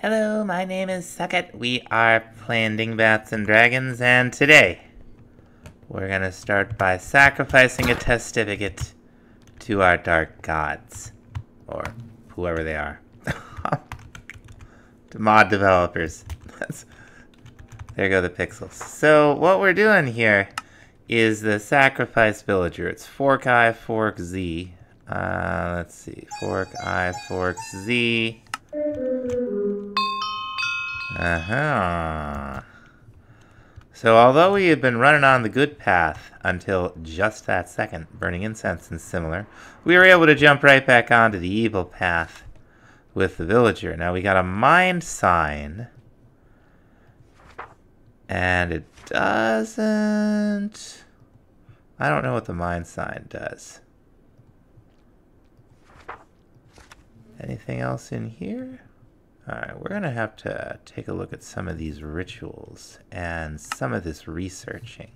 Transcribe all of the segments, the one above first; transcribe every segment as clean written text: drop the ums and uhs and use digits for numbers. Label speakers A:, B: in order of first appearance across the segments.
A: Hello, my name is Sucket. We are playing Dingbats Dragons, and today we're gonna start by sacrificing a test certificate to our dark gods, or whoever they are. To mod developers. There go the pixels. So what we're doing here is the sacrifice villager. It's Fork I, Fork Z. Let's see. Fork I, Fork Z. So although we have been running on the good path until just that second, burning incense and similar, we were able to jump right back onto the evil path with the villager. Now we got a mind sign, and it doesn't... I don't know what the mind sign does. Anything else in here? Alright, we're gonna have to take a look at some of these rituals and some of this researching.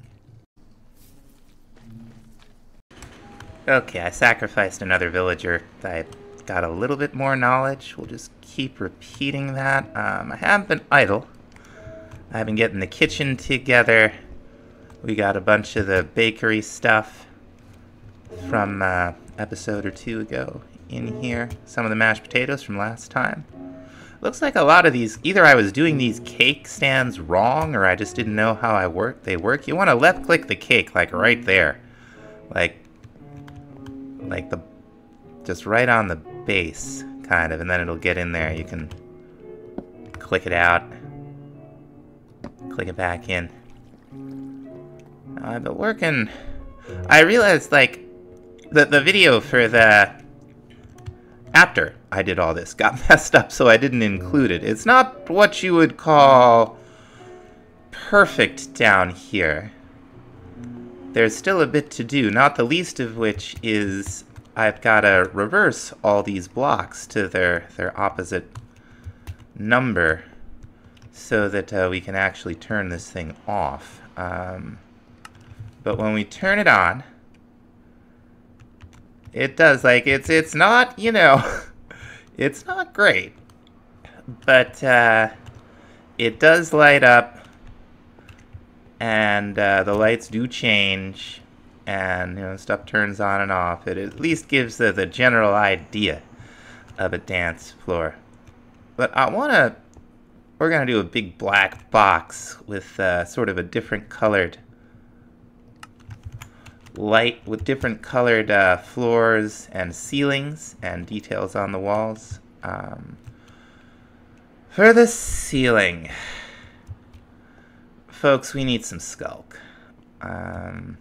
A: Okay, I sacrificed another villager. I got a little bit more knowledge. We'll just keep repeating that. I haven't been idle. I've been getting the kitchen together. We got a bunch of the bakery stuff from episode or two ago in here. Some of the mashed potatoes from last time. Looks like a lot of these, either I was doing these cake stands wrong or I just didn't know how they work. You want to left click the cake, like right there. Like just right on the base, kind of, and then it'll get in there. You can click it out, click it back in. I've been working, I realized like the video for the after I did all this got messed up, so I didn't include it. It's not what you would call perfect down here. There's still a bit to do, not the least of which is I've got to reverse all these blocks to their opposite number so that we can actually turn this thing off. But when we turn it on, it does, like, it's not, you know, it's not great, but it does light up, and the lights do change, and, you know, stuff turns on and off. It at least gives the general idea of a dance floor. But we're gonna do a big black box with sort of a different colored light with different colored floors and ceilings and details on the walls. For the ceiling, folks, we need some skulk. I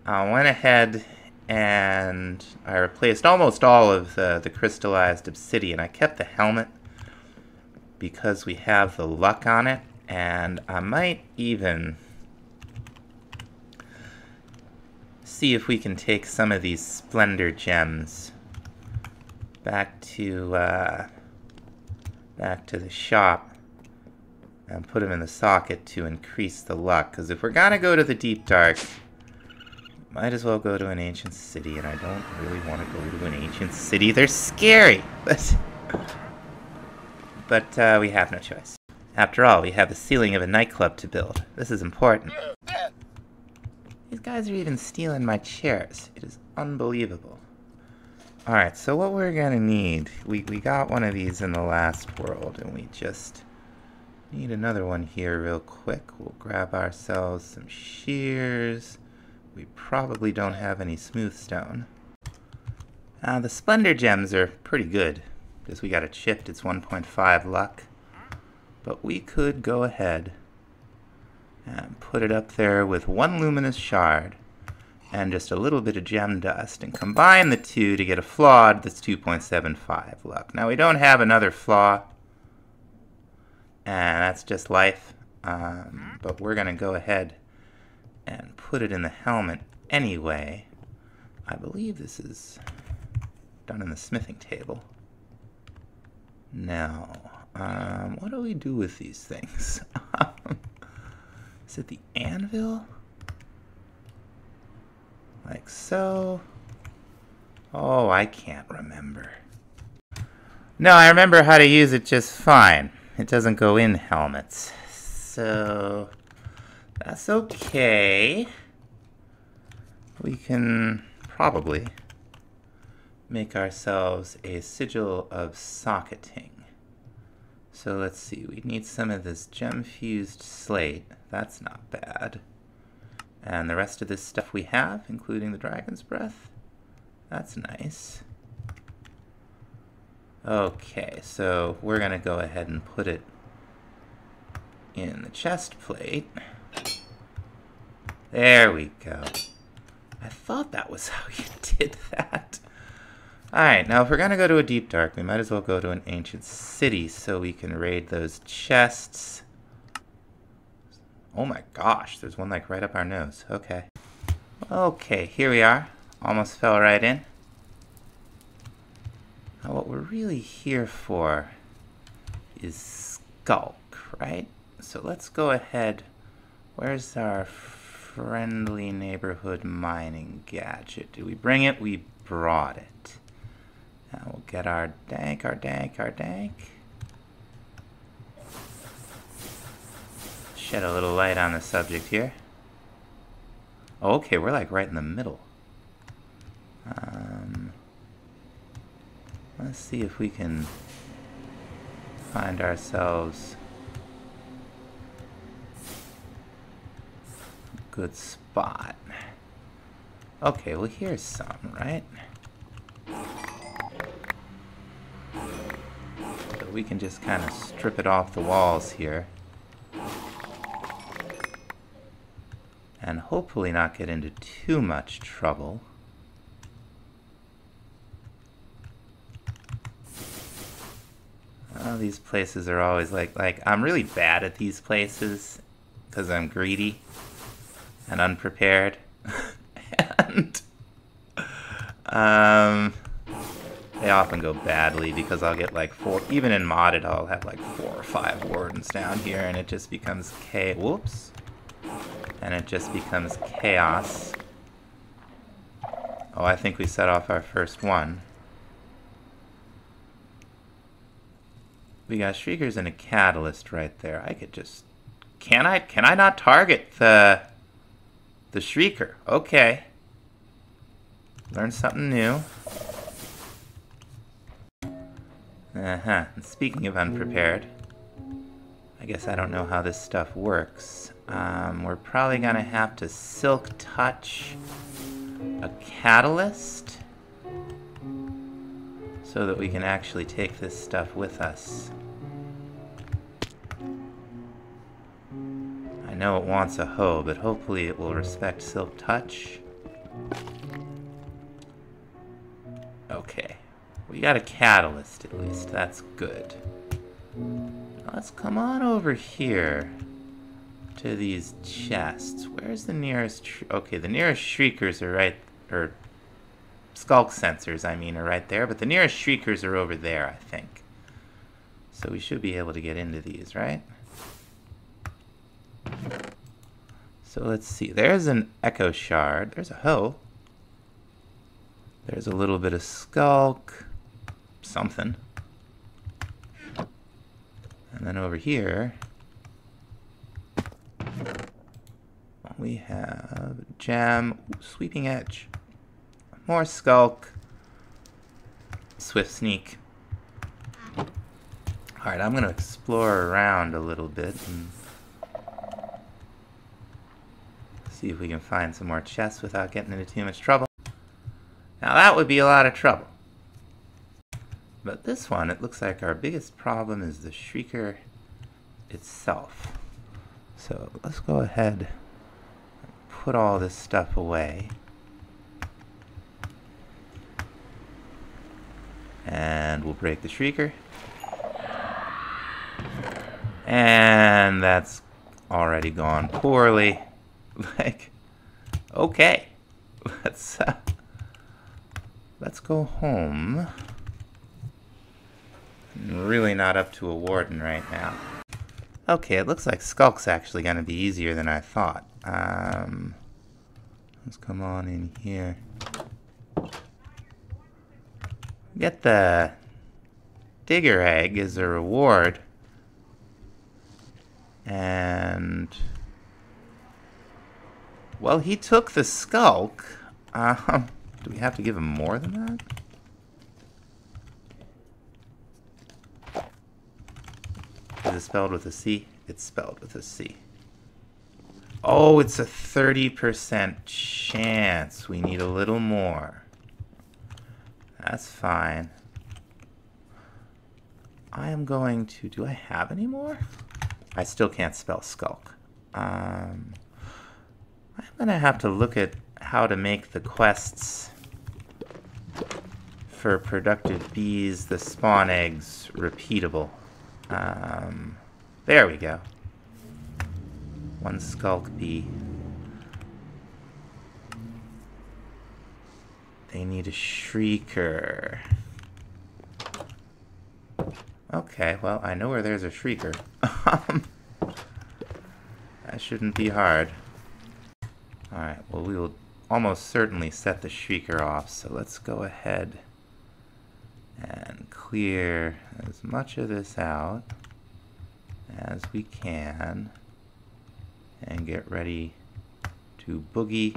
A: went ahead and I replaced almost all of the crystallized obsidian. I kept the helmet because we have the luck on it, and I might even see if we can take some of these splendor gems back to the shop and put them in the socket to increase the luck. Because if we're gonna go to the deep dark, might as well go to an ancient city, and I don't really want to go to an ancient city. They're scary, but we have no choice. After all, we have the ceiling of a nightclub to build. This is important. These guys are even stealing my chairs. It is unbelievable. Alright, so what we're gonna need... We got one of these in the last world, and we just need another one here real quick. We'll grab ourselves some shears. We probably don't have any smooth stone. The splendor gems are pretty good. Because we got it chipped, it's 1.5 luck. But we could go ahead and put it up there with one luminous shard and just a little bit of gem dust and combine the two to get a flawed that's 2.75 luck. Now we don't have another flaw, and that's just life, but we're gonna go ahead and put it in the helmet anyway. I believe this is done in the smithing table. Now, what do we do with these things? Is it the anvil? Like so? Oh, I can't remember. No, I remember how to use it just fine. It doesn't go in helmets. So that's okay. We can probably make ourselves a sigil of socketing. So let's see, we need some of this gem-fused slate. That's not bad. And the rest of this stuff we have, including the dragon's breath. That's nice. Okay, so we're gonna go ahead and put it in the chest plate. There we go. I thought that was how you did that. Alright, now if we're gonna go to a deep dark, we might as well go to an ancient city so we can raid those chests. Oh my gosh, there's one like right up our nose. Okay. Okay, here we are. Almost fell right in. Now what we're really here for is skulk, right? So let's go ahead. Where's our friendly neighborhood mining gadget? Did we bring it? We brought it. Now we'll get our dank. Shed a little light on the subject here. Oh, okay, we're like right in the middle. Let's see if we can find ourselves a good spot. Okay, well here's some, right? So we can just kind of strip it off the walls here. And hopefully not get into too much trouble. Oh, these places are always like I'm really bad at these places because I'm greedy and unprepared. And they often go badly because I'll get like even in modded I'll have like 4 or 5 wardens down here and it just becomes whoops. And it just becomes chaos. Oh, I think we set off our first one. We got shriekers and a catalyst right there. I could just... Can I not target the shrieker? Okay. Learned something new. And speaking of unprepared, I guess I don't know how this stuff works. We're probably gonna have to silk touch a catalyst so that we can actually take this stuff with us. I know it wants a hoe, but hopefully it will respect silk touch. Okay, we got a catalyst at least, that's good. Let's come on over here to these chests. Where's the nearest... Okay, the nearest shriekers are right... Or skulk sensors, I mean, are right there. But the nearest shriekers are over there, I think. So we should be able to get into these, right? So let's see. There's an echo shard. There's a hoe. There's a little bit of skulk. Something. And then over here... we have jam, sweeping edge, more skulk, swift sneak. Alright, I'm going to explore around a little bit and see if we can find some more chests without getting into too much trouble. Now that would be a lot of trouble. But this one, it looks like our biggest problem is the shrieker itself. So let's go ahead and put all this stuff away. And we'll break the shrieker. And that's already gone poorly. Like, okay. Let's go home. I'm really not up to a warden right now. Okay, it looks like Skulk's actually going to be easier than I thought. Let's come on in here. Get the bigger egg as a reward. And... well, he took the skulk. Do we have to give him more than that? Is it spelled with a C? It's spelled with a C. Oh, it's a 30% chance. We need a little more. That's fine. I am going to... do I have any more? I still can't spell skulk. I'm going to have to look at how to make the quests for productive bees, the spawn eggs, repeatable. There we go. One skulk bee. They need a shrieker. Okay, well, I know where there's a shrieker. That shouldn't be hard. Alright, well, we will almost certainly set the shrieker off, so let's go ahead and clear as much of this out as we can and get ready to boogie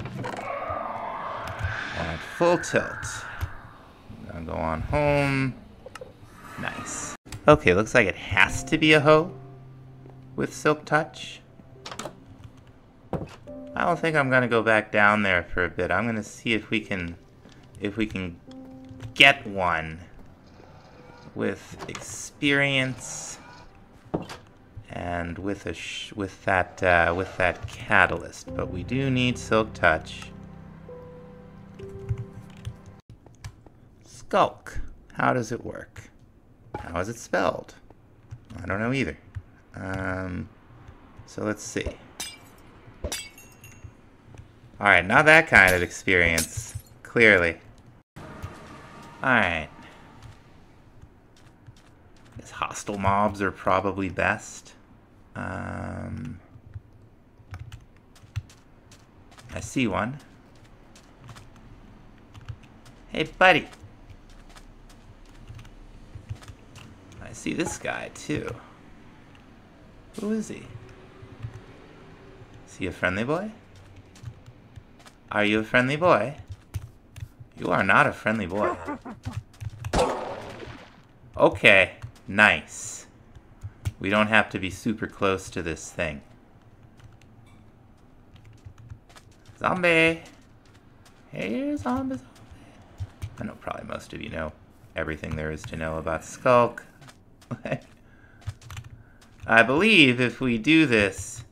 A: at full tilt. I'm gonna go on home. Nice. Okay, looks like it has to be a hoe with Silk Touch. I don't think I'm gonna go back down there for a bit. I'm gonna see if we can get one with experience and with that catalyst. But we do need Silk Touch. Skulk. How does it work? How is it spelled? I don't know either. So let's see. Alright, not that kind of experience. Clearly. Alright. Guess hostile mobs are probably best. I see one. Hey, buddy. I see this guy, too. Who is he? Is he a friendly boy? Are you a friendly boy? You are not a friendly boy. Okay, nice. We don't have to be super close to this thing. Zombie! Hey, zombie. I know probably most of you know everything there is to know about Skulk. I believe if we do this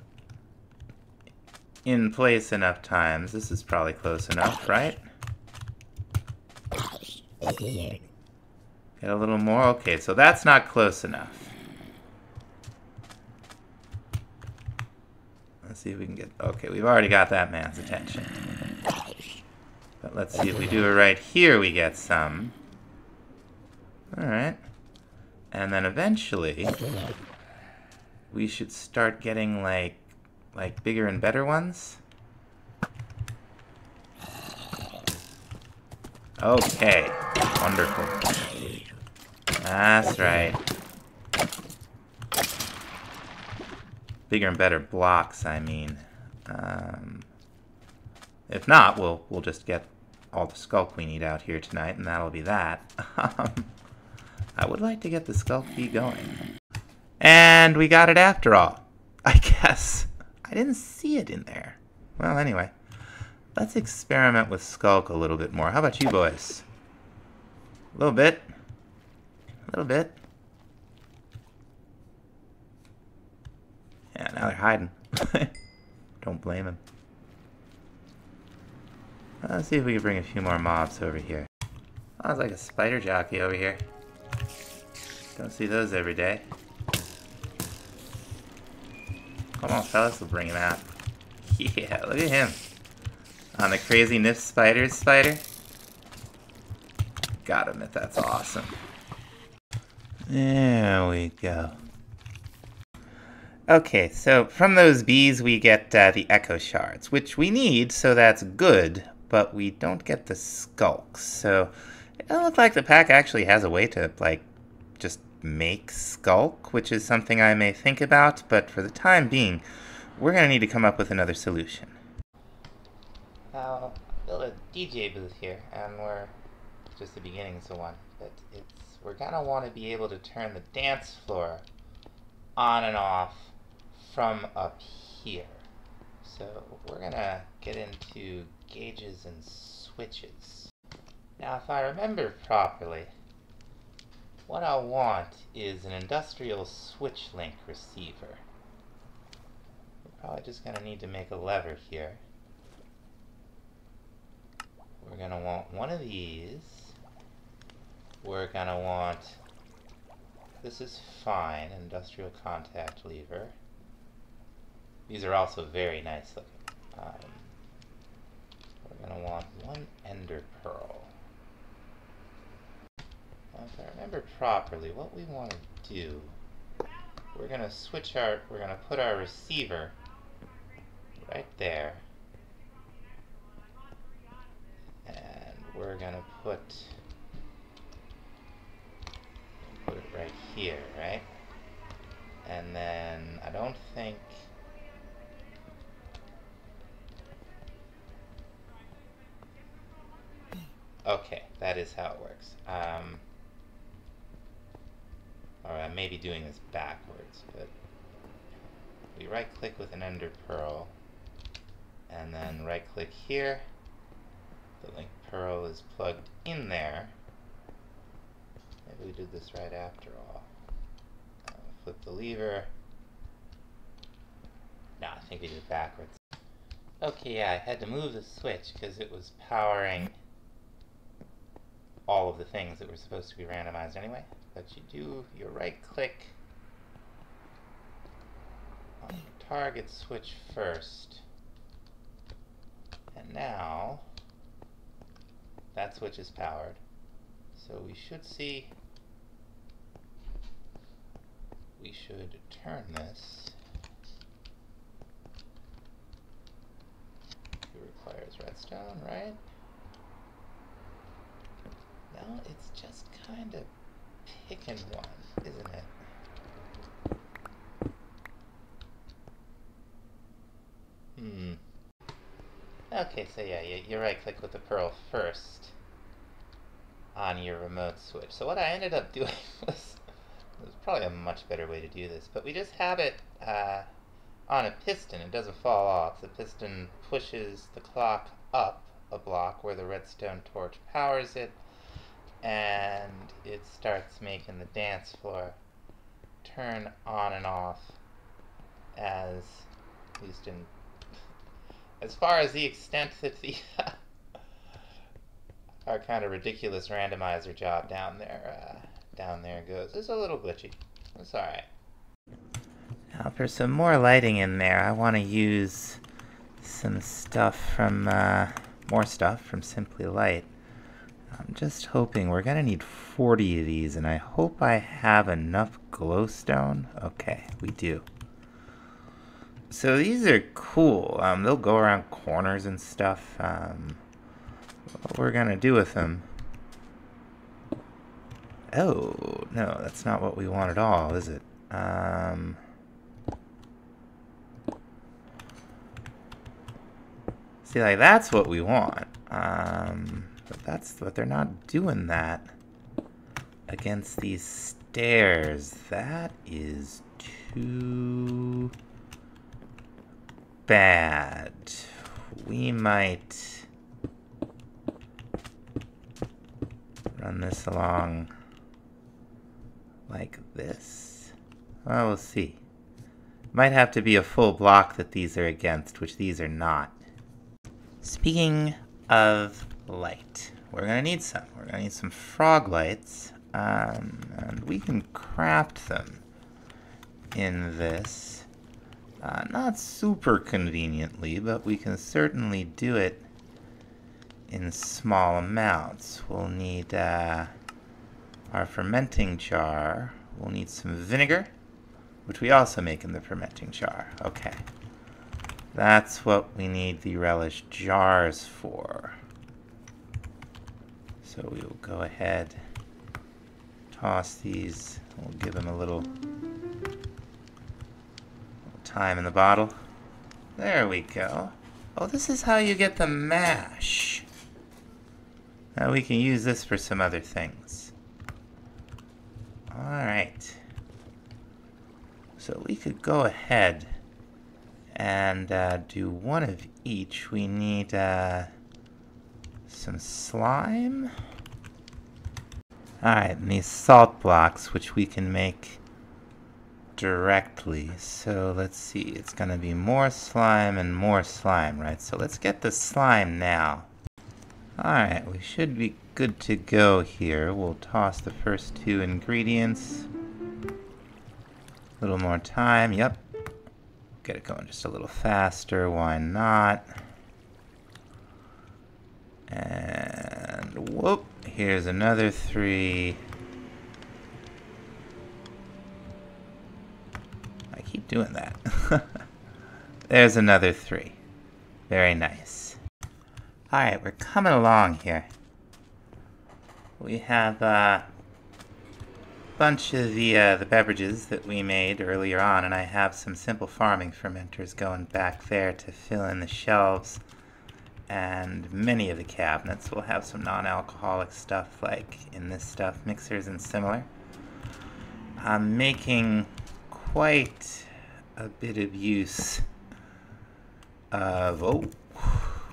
A: in place enough times, this is probably close enough, right? Get a little more? Okay, so that's not close enough. Let's see if we can get... okay, we've already got that man's attention. But let's see if we do it right here, we get some. Alright. And then eventually, we should start getting, like bigger and better ones. Okay, wonderful. That's right. Bigger and better blocks, I mean. If not, we'll just get all the Skulk we need out here tonight, and that'll be that. I would like to get the Skulk bee going. And we got it after all, I guess. I didn't see it in there. Well, anyway. Let's experiment with Skulk a little bit more. How about you boys? A little bit. A little bit. Yeah, now they're hiding. Don't blame him. Let's see if we can bring a few more mobs over here. Oh, it's like a spider jockey over here. Don't see those every day. Come on, fellas, we'll bring him out. Yeah, look at him. On the crazy Nif Spiders spider. Gotta admit, that's awesome. There we go. Okay, so from those bees we get the Echo Shards, which we need, so that's good, but we don't get the Skulks. So it doesn't look like the pack actually has a way to, like, just make skulk, which is something I may think about, but for the time being, we're going to need to come up with another solution. I'll build a DJ booth here, and we're just the beginnings of one, but we're going to want to be able to turn the dance floor on and off from up here. So we're going to get into gauges and switches. Now, if I remember properly, what I want is an industrial switch link receiver. We're probably just going to need to make a lever here. We're going to want one of these. We're going to want, this is fine, industrial contact lever. These are also very nice looking. We're going to want one ender pearl. Now, if I remember properly, what we want to do, we're going to put our receiver right there. And we're going to put it right here, right? And then I don't think okay, that is how it works. Or I may be doing this backwards, but we right click with an ender pearl and then right click here. The link pearl is plugged in there. Maybe we did this right after all. Flip the lever. No, I think we did it backwards. Okay, yeah, I had to move the switch because it was powering all of the things that were supposed to be randomized anyway. But you do your right click on the target switch first. And now that switch is powered. So we should see, we should turn this. It requires redstone, right? No, it's just kind of picking one, isn't it? Okay, so yeah, you right click with the pearl first on your remote switch. So what I ended up doing was probably a much better way to do this, but we just have it on a piston. It doesn't fall off. The piston pushes the clock up a block where the redstone torch powers it, and it starts making the dance floor turn on and off as far as the extent that the our kind of ridiculous randomizer job down there goes. It's a little glitchy. It's alright. Now for some more lighting in there, I want to use some stuff from, more stuff from Simply Light. I'm just hoping we're going to need 40 of these, and I hope I have enough glowstone. Okay, we do. So these are cool. They'll go around corners and stuff. What we're going to do with them... Oh, no, that's not what we want at all, is it? See, like, that's what we want. But they're not doing that against these stairs. That is too bad. We might run this along like this. Well, we'll see. Might have to be a full block that these are against, which these are not. Speaking of light, we're going to need some. We're going to need some frog lights, and we can craft them in this. Not super conveniently, but we can certainly do it in small amounts. We'll need our fermenting jar. We'll need some vinegar, which we also make in the fermenting jar. Okay. That's what we need the relish jars for. So we will go ahead toss these. We'll give them a little time in the bottle. There we go. Oh, this is how you get the mash. Now we can use this for some other things. Alright. So we could go ahead and do one of each. We need some slime. Alright, and these salt blocks, which we can make directly. So let's see, it's going to be more slime and more slime, right? So let's get the slime now. Alright, we should be good to go here. We'll toss the first two ingredients. A little more time, yep. Get it going just a little faster, why not? And whoop, here's another 3. I keep doing that. There's another 3. Very nice. Alright, we're coming along here. We have a bunch of the beverages that we made earlier on, and I have some simple farming fermenters going back there to fill in the shelves. And many of the cabinets will have some non-alcoholic stuff, like in this stuff, mixers and similar. I'm making quite a bit of use of, oh,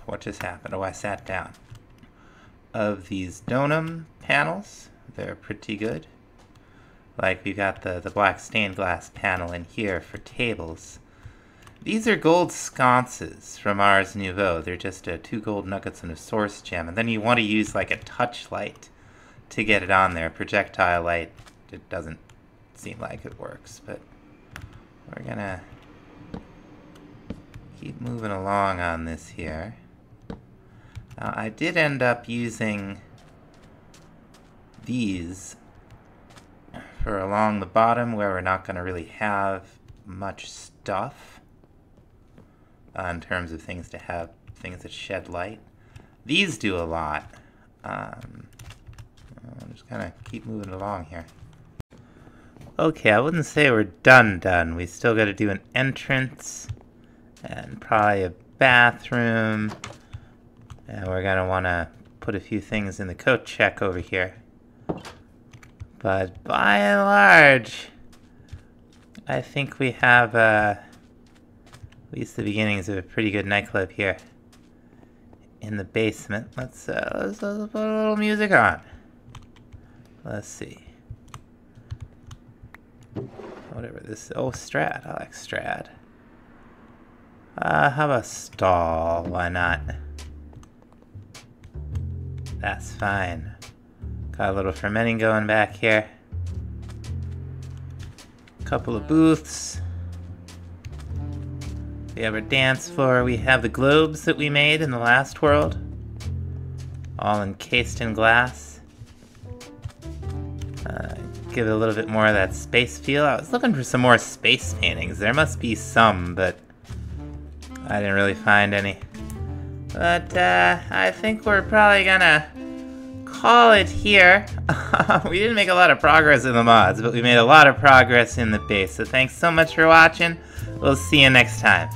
A: what just happened? Oh, I sat down. Of these Donum panels. They're pretty good. Like we've got the black stained glass panel in here for tables. These are gold sconces from Ars Nouveau. They're just 2 gold nuggets and a source gem. And then you want to use like a touch light to get it on there. Projectile light, it doesn't seem like it works. But we're gonna keep moving along on this here. I did end up using these for along the bottom where we're not going to really have much stuff. In terms of things to have, things that shed light. These do a lot. I'm just gonna keep moving along here. Okay, I wouldn't say we're done. We still gotta do an entrance and probably a bathroom. And we're gonna wanna put a few things in the coat check over here. But by and large, I think we have at least the beginnings of a pretty good nightclub here in the basement. Let's put a little music on. Let's see. Whatever this is. Oh, Strad. I like Strad. How about stall? Why not? That's fine. Got a little fermenting going back here. Couple of booths. We have our dance floor. We have the globes that we made in the last world. All encased in glass. Give it a little bit more of that space feel. I was looking for some more space paintings. There must be some, but I didn't really find any. But I think we're probably gonna call it here. We didn't make a lot of progress in the mods, but we made a lot of progress in the base. So thanks so much for watching. We'll see you next time.